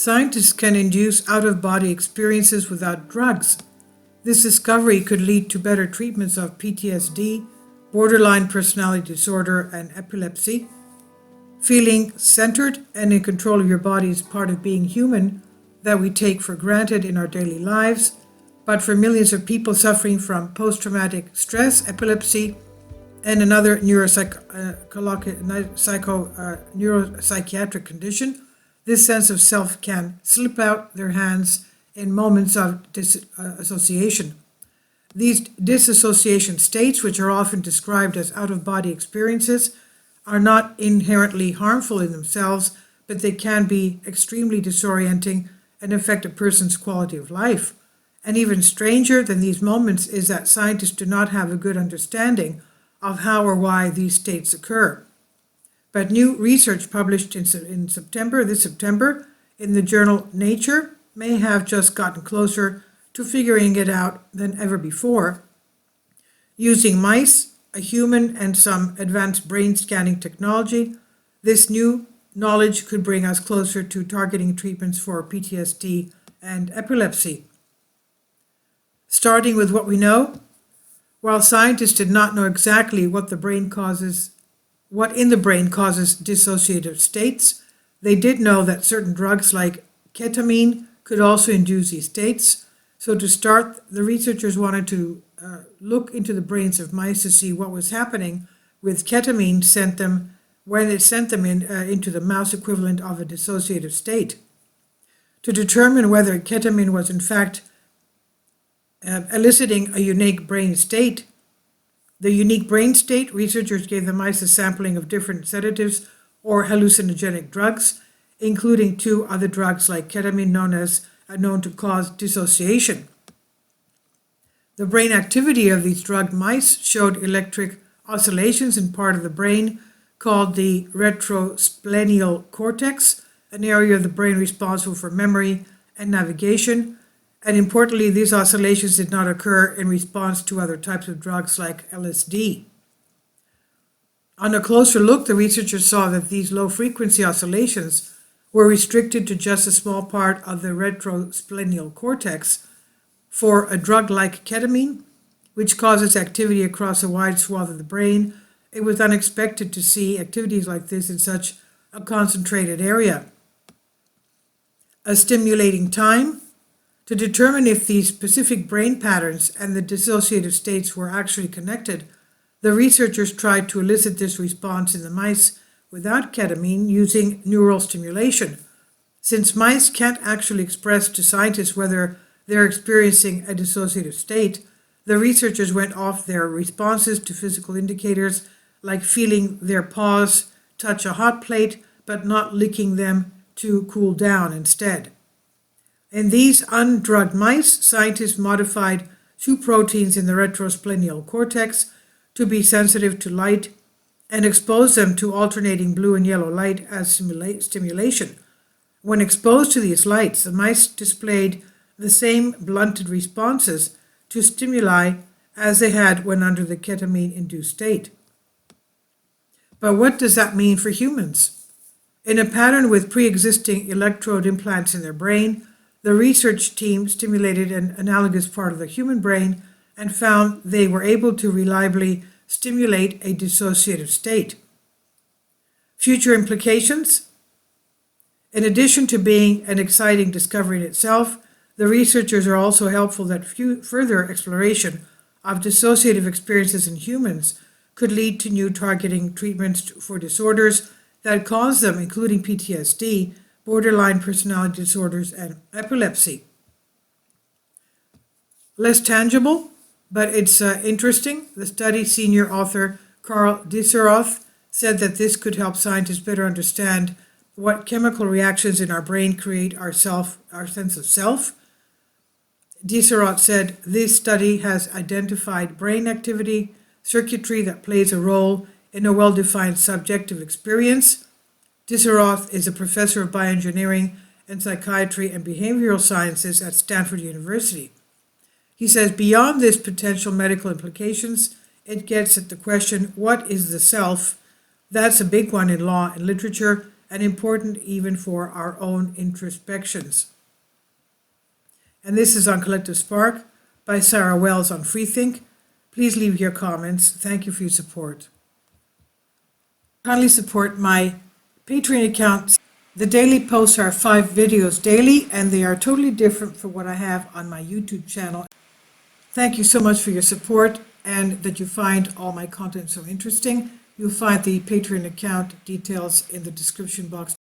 Scientists can induce out-of-body experiences without drugs. This discovery could lead to better treatments of PTSD, borderline personality disorder, and epilepsy. Feeling centered and in control of your body is part of being human that we take for granted in our daily lives, but for millions of people suffering from post-traumatic stress, epilepsy, and another neuropsychiatric condition, this sense of self can slip out their hands in moments of disassociation. These disassociation states, which are often described as out-of-body experiences, are not inherently harmful in themselves, but they can be extremely disorienting and affect a person's quality of life. And even stranger than these moments is that scientists do not have a good understanding of how or why these states occur. But new research published this September, in the journal Nature may have just gotten closer to figuring it out than ever before. Using mice, a human, and some advanced brain scanning technology, this new knowledge could bring us closer to targeting treatments for PTSD and epilepsy. Starting with what we know, while scientists did not know exactly what in the brain causes dissociative states, they did know that certain drugs like ketamine could also induce these states. So to start, the researchers wanted to look into the brains of mice to see what was happening with ketamine when it sent them into the mouse equivalent of a dissociative state. To determine whether ketamine was in fact eliciting a unique brain state. The unique brain state, researchers gave the mice a sampling of different sedatives or hallucinogenic drugs, including two other drugs like ketamine known to cause dissociation. The brain activity of these drugged mice showed electric oscillations in part of the brain called the retrosplenial cortex, an area of the brain responsible for memory and navigation. And importantly, these oscillations did not occur in response to other types of drugs like LSD. On a closer look, the researchers saw that these low-frequency oscillations were restricted to just a small part of the retrosplenial cortex. For a drug like ketamine, which causes activity across a wide swath of the brain, it was unexpected to see activities like this in such a concentrated area. A stimulating time. To determine if these specific brain patterns and the dissociative states were actually connected, the researchers tried to elicit this response in the mice without ketamine using neural stimulation. Since mice can't actually express to scientists whether they're experiencing a dissociative state, the researchers went off their responses to physical indicators like feeling their paws touch a hot plate but not licking them to cool down instead. In these undrugged mice, scientists modified two proteins in the retrosplenial cortex to be sensitive to light and exposed them to alternating blue and yellow light as stimulation. When exposed to these lights, the mice displayed the same blunted responses to stimuli as they had when under the ketamine-induced state. But what does that mean for humans? In a pattern with pre-existing electrode implants in their brain, the research team stimulated an analogous part of the human brain and found they were able to reliably stimulate a dissociative state. Future implications? In addition to being an exciting discovery in itself, the researchers are also hopeful that further exploration of dissociative experiences in humans could lead to new targeting treatments for disorders that cause them, including PTSD, borderline personality disorders, and epilepsy. Less tangible, but it's interesting. The study's senior author, Carl Disseroth, said that this could help scientists better understand what chemical reactions in our brain create our sense of self. Disseroth said this study has identified brain activity, circuitry that plays a role in a well-defined subjective experience. Disseroth is a professor of bioengineering and psychiatry and behavioral sciences at Stanford University. He says beyond this potential medical implications, it gets at the question, what is the self? That's a big one in law and literature, and important even for our own introspections. And this is on Collective Spark by Sarah Wells on Freethink. Please leave your comments. Thank you for your support. Kindly support my Patreon account. The daily posts are 5 videos daily, and they are totally different from what I have on my YouTube channel. Thank you so much for your support and that you find all my content so interesting. You'll find the Patreon account details in the description box.